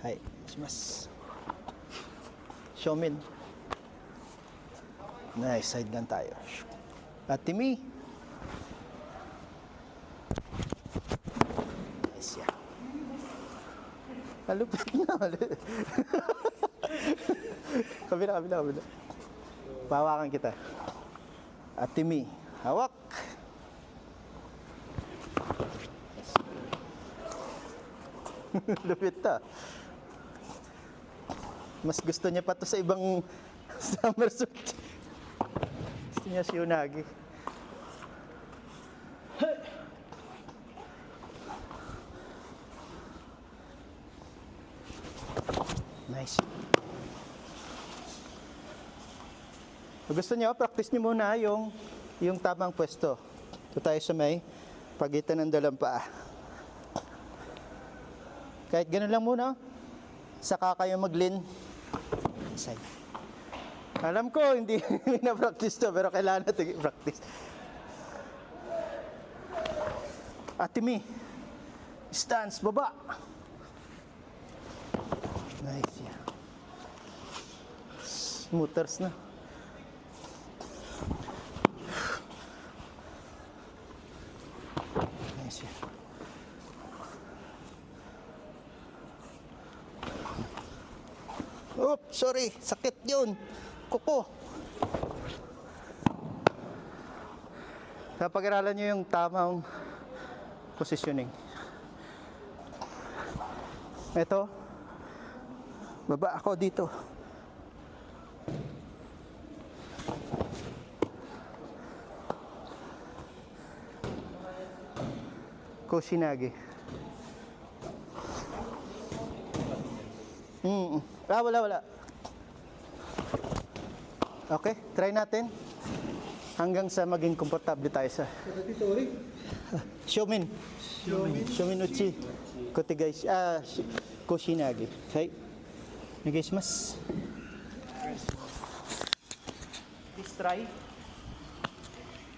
はい、します。正面。Nice, side lang tayo. At Timmy. Nice yan. Malupit na, malupit. Kabila. Pahawakan kita. At Timmy, hawak. Lupit ta. Mas gusto niya pa to sa ibang summer suit. Gusto niya si Unagi. Nice. Kung gusto niyo, practice niyo muna yung tamang pwesto. Ito tayo sa may pagitan ng dalawang paa. Kahit ganun lang muna, saka kayo mag-lean side. Alam ko, hindi na-practice to, pero kailangan natin i-practice. Ate Mi, stance, baba. Nice, yeah. Smoothers na. Nice, yeah. Oops, sorry, sakit yun. Kuko. Kapag-aralan nyo yung tamang positioning. Ito, baba ako dito. Kushinage. Wala. Okay, try natin. Hanggang sa maging komportable tayo sa Shomin uchi. Kotigay, Kushinage. Okay. Nagaysimasu. Please try.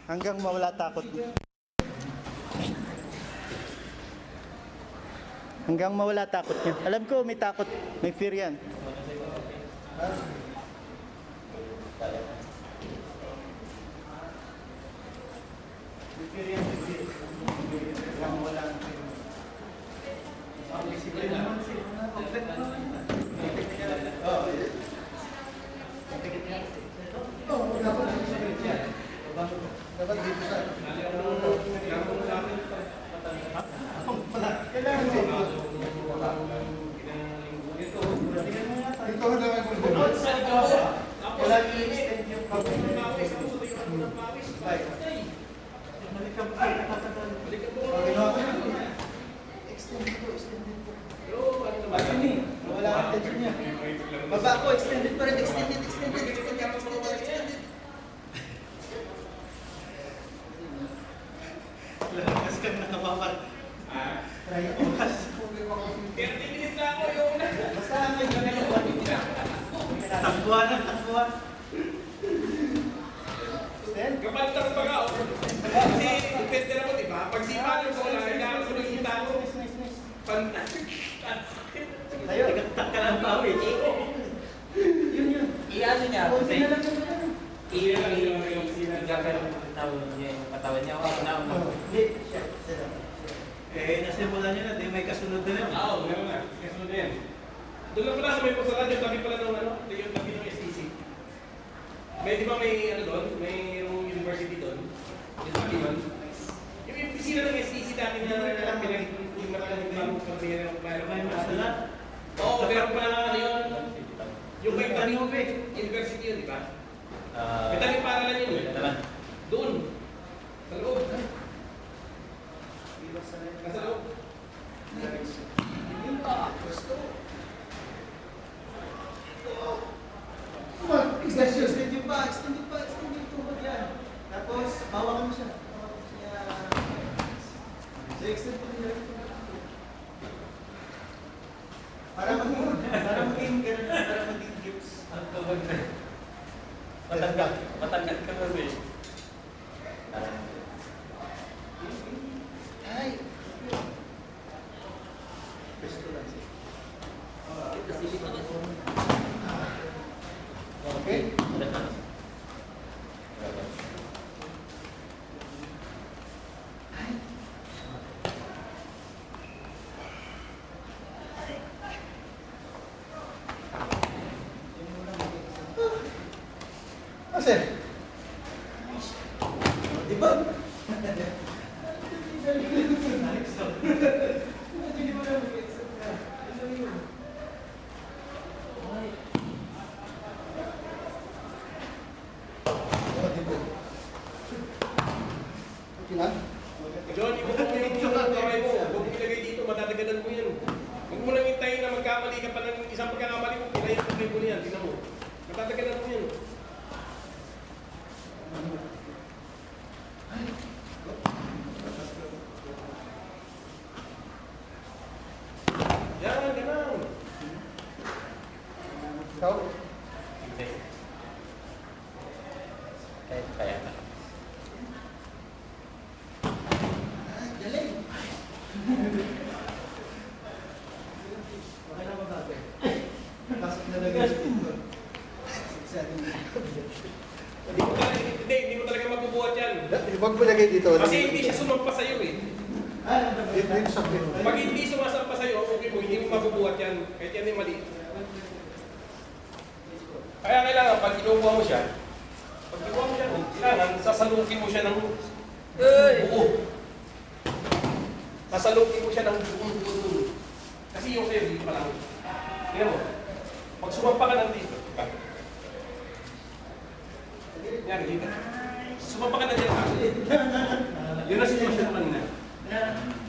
Hanggang mawala takot. Hanggang mawala takot niya. Alam ko may takot, may fear yan. May fear yan, may fear. Hanggang mawala ang fear. Disiplin naman siya. Dapat dito sa kailangan siya. Ito na lang kung doon. Wala i-extend yung pag-pawis. Extend ito. Wala ang tension niya. Baba ko, extended pa rin. Extended. Lakas ka na nababar. Try it. 30 minutes na ako yung... Basta lang yung ganyan yung pati niya. Takbuhan. Kapag takbo ka, kasi depende na mo, diba? Pag sipa yung wala, kailangan ko nakikita ko. Fantastic. Tayo, nagtatak ka lang pa, eh. Yun. I-ano niya? I-gagawin yung katawan niya. Hindi. Nasimulan nyo na, di may kasunod na yun. Oo, meron na. Kasunod na yan. Doon lang pala sa may pasalan, yung tabi pala ng yung tabi ng STC. May, di ba may doon? May university doon. Yung tabi doon. Yung opisina ng STC dati na pinag-pinag ng may masala. Oo, meron pala yun. Yung may tabi university yun, di ba? May tabi paralan yun. Doon. Sa loob. Nasa loob. Yun pa. Gusto. Extend yung pa. Extend yung tuhod yan. Tapos, bawakan mo siya. So, extend po nila. Para maging ganun. Para maging gifts. Ang tuhod na. Matanggal ka na rin. Ay! Pwesto lang siya. Okay. Kasi, di ba? Okay lang? John, ibuka mo yung kamay mo. Huwag mo ilagay dito, matadaganan mo yan. Huwag mo lang hintayin na magkamali ka pa ng isang pagkakamali mo, pinayang kamay mo yan. Tingnan mo. Matadaganan mo yan. Yan, ganun. Ikaw? Kaya na. Galing. Okay na ba ba? Pasok na nag-gastin ko. Hindi mo talaga mabubuhat yan. Huwag mo lagay dito. Kasi hindi siya sumampa sa'yo eh. Dito sa pin. Pag hindi sumasampa sa'yo, okay mo, hindi mo mabubuhat yan. Kahit yan ay mali. Kaya kailangan, pag inuuha mo siya, kailangan, sasalukin mo siya ng buo. Sasalukin mo siya ng buo. Kasi yung sa'yo, hindi pa lang. Tingnan mo. Pag sumampa ka ng dito, yan, dito. Sumampa ka na dyan. Yun ang sitwasyon kanina.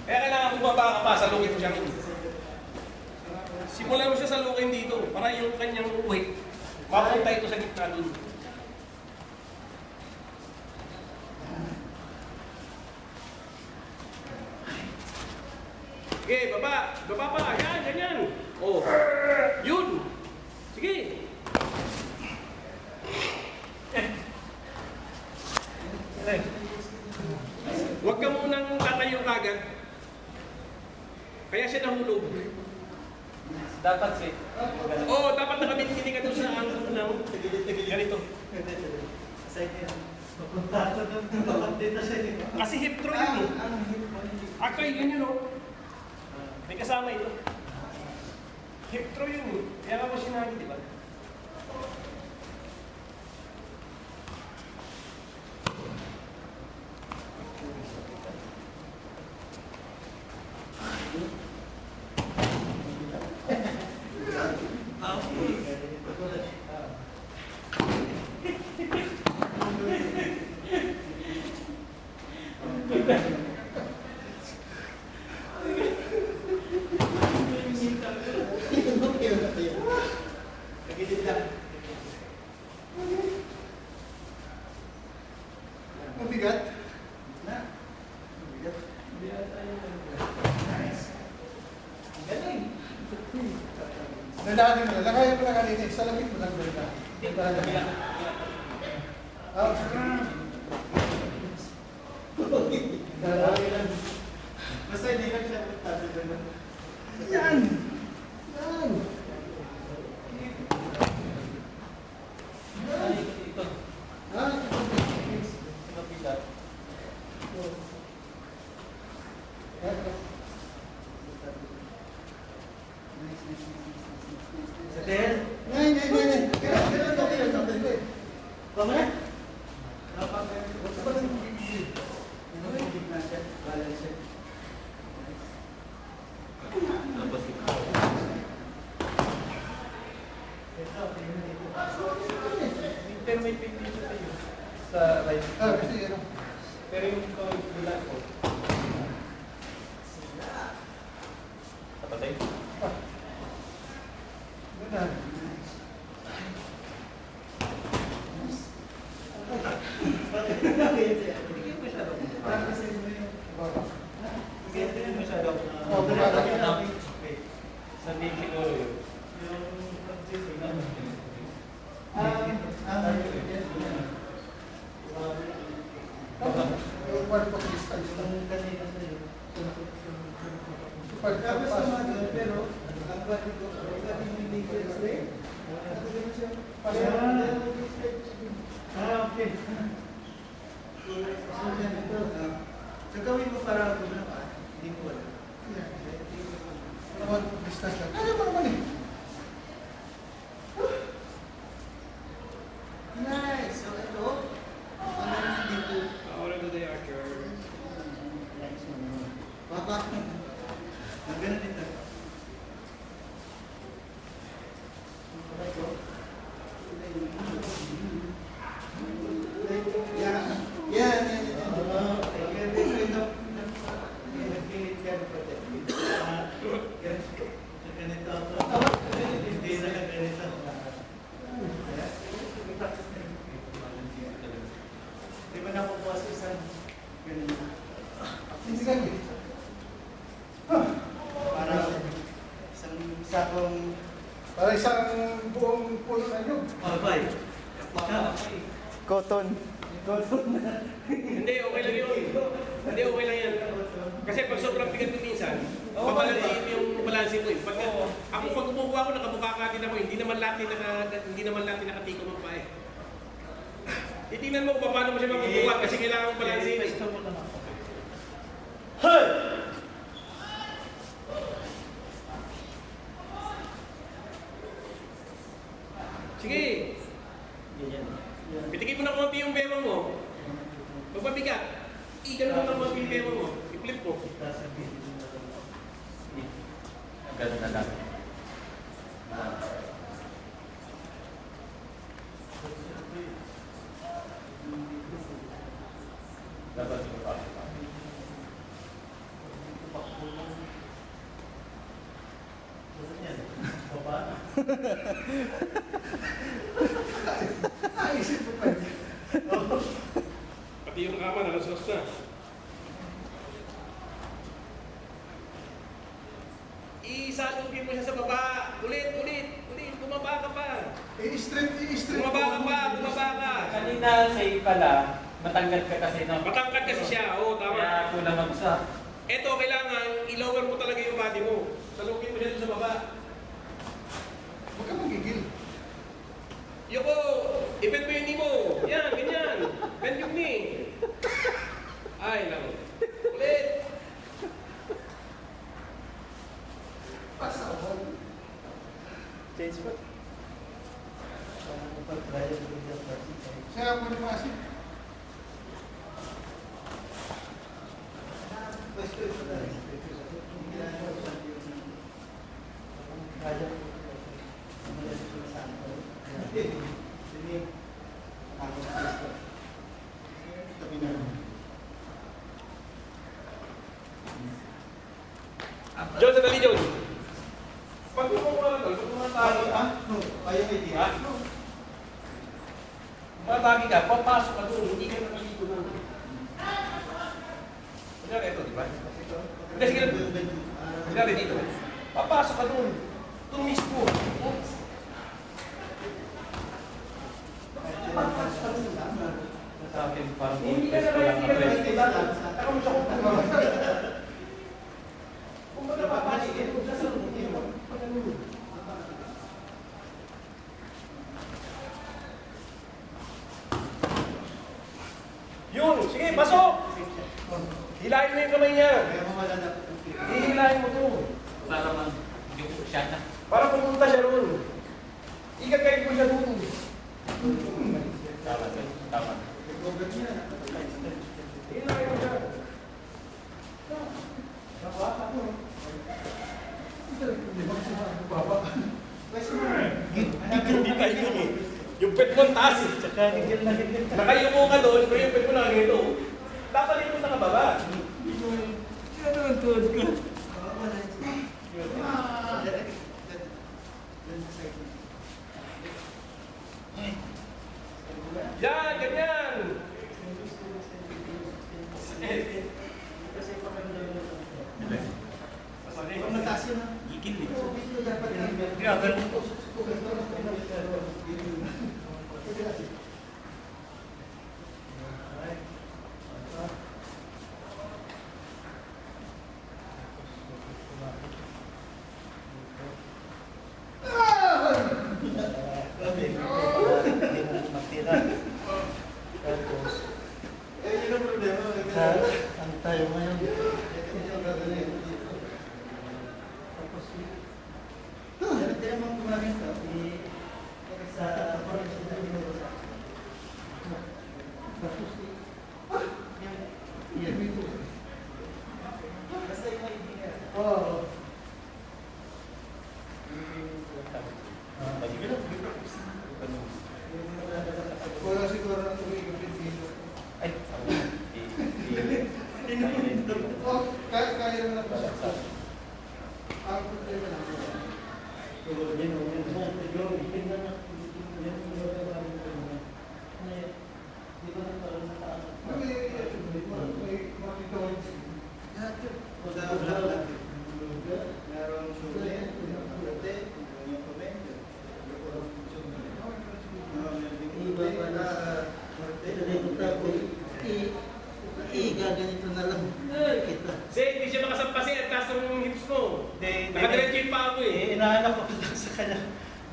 Kaya kailangan bumaba ka pa, salukin mo siya rin. Simulan mo siya salukin dito para yung kanyang weight mapunta ito sa gitna dun. Sige, baba. Baba pa. Yan, ganyan. Oh. Yun. Sige. Huwag ka munang tatayo kagad. Kaya siya nahulog. Dapat si. Oo, dapat nakabit-kini ka doon sa angle ng ganito. Kasi hip throw yun eh. Akay, yun yun oh. May kasama ito. Hip throw yun eh. Kaya nga mo sinagi, di ba? Mabigat? Na. Mabigat. Galing. Nalalim mo na. Lakayan mo na kanina. Salapit mo lang doon na. Basta hindi ka siya magtabi doon. Yan! Yan! Ito. Ah, Mabigat. Pero may pin dito sa'yo. Sa right. Pero yung kabila ko. Kapatay? Sabihin siguro yun. Pero ang Okay. So gawin mo para gumana ka, hindi mo wala. Ano business lang? Ano ba naman eh? Nice! So ito, ano naman dito? Ahora to the archer. Papa, ang ganun dito. Di ba nakukuha sa isang ganun? Hindi ka para isang sakong Para isang buong puno na yun. babay. Cotton. Hindi, okay lang yun. Hindi, okay lang yan. Kasi pag sobrang bigat mo minsan, babalansin yung balansin mo eh. Pag, ako pag umuha ako, nakamukha ka din ako, hindi naman lahat nakatiko mo pa eh. Titingnan mo kung paano mo siya makukuha kasi kailangan mo balansin eh. Sige. Pitigin mo na konti yung bewang mo. Pagpabigat, i-gano'n mo na konti yung bewang mo. I-flip mo. Ganun na lang. Dapat ito pa. Naisip mo pa. Pati yung kama, nakasos na. Isalugin mo siya sa baba. Ulit. Bumaba ka pa. I-strip. Bumaba ka. Kanina say pala, matanggal ka kasi no? Matangkad kasi siya. Oo, tama. Kaya kulang magsa. Ito, kailangan i-lower mo talaga yung body mo. Salugin mo siya doon sa baba. Huwag ka magigil. Yoko, i-bend mo yung knee mo. Yan, ganyan. Bend yung knee. Ay, lang. Ulit. Pasahon. Change po. Siya mo naman kasi. Pwesto ito na rin. John, sandali, John. Pag kumuha ka doon, pag tumatagi ka, tumatagi ka, papasok ka doon, hindi ka nakaligo na. Kunyari ito, di ba? Hindi, sige lang. Kunyari dito. Papasok ka doon. Doon mismo. Sa akin parang Hindi ka nakaligo na. Taka mo siya kung kung baga papasok ka doon, nasa loob mo. Yun, sige, pasok! Hilahin mo yung kamay niya. Hihilahin mo to. para mag siya na. Para pumunta siya roon. Igagay mo siya doon. Tama. Hihilahin mo siya. Hindi tayo yun eh. Yung pet mo taas eh. Nakayuko ka doon, pero yung pet mo nakagito. Dapat mo sa kababa. Ano ang tuhod ko? Yan, ganyan. Kung mataas yun, ha? Gigil eh. Grabe. Hindi naman gumamit to. Sa Yan dito. basta yung kaibigan. Oo. Wala siguro na tumigil dito. Ay, Oh, kaya naman ako siya. Ang problema lang. May monitoring. Merong sulit, magkate, yung komento. Ganito na lang. Kita. Kasi hindi siya makasampasin at taas ng hips mo. Nakadiretso yung paa mo eh. Inahanap ko lang sa kanya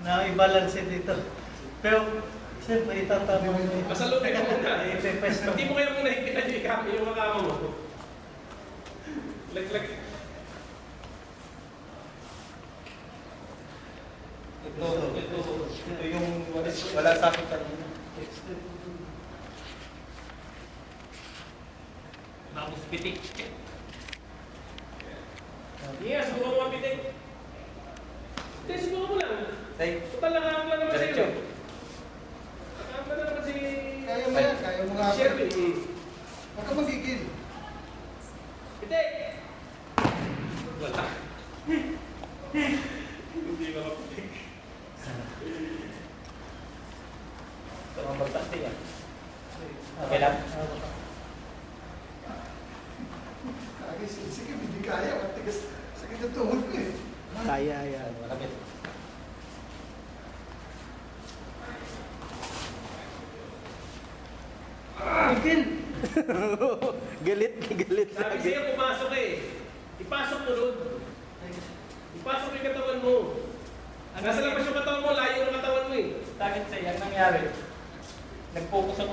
na i-balance dito. Pero, siyempre, itatama mo yun. Masalubin mo muna eh. Pwesto. Hindi mo kaya muna hipitan yung makama mo. Lag. ito yung wala sa akin kanina. Tapos pitik. Yes, subukan mo mapitik. Hindi, subukan mo lang. Say, Total nakakam lang naman diretso. sa'yo. Nakakam lang naman si... Kaya mo yan, kaya mo nga. Sherwin. Huwag ka magigil. Pitik! Wala. Hindi makapitik. Ito ang bagsak yan. Okay lang? Sige, hindi kaya. Matigas. Sakit ang tuhod ko eh. Kaya yan. Malapit. Galit Sabi lagi. sa'yo, pumasok eh. Ipasok mo doon. Ipasok yung katawan mo. Nasa labas yung katawan mo, layo ng katawan mo eh. Bakit sa'yo, ang nangyari? Nag-focus ako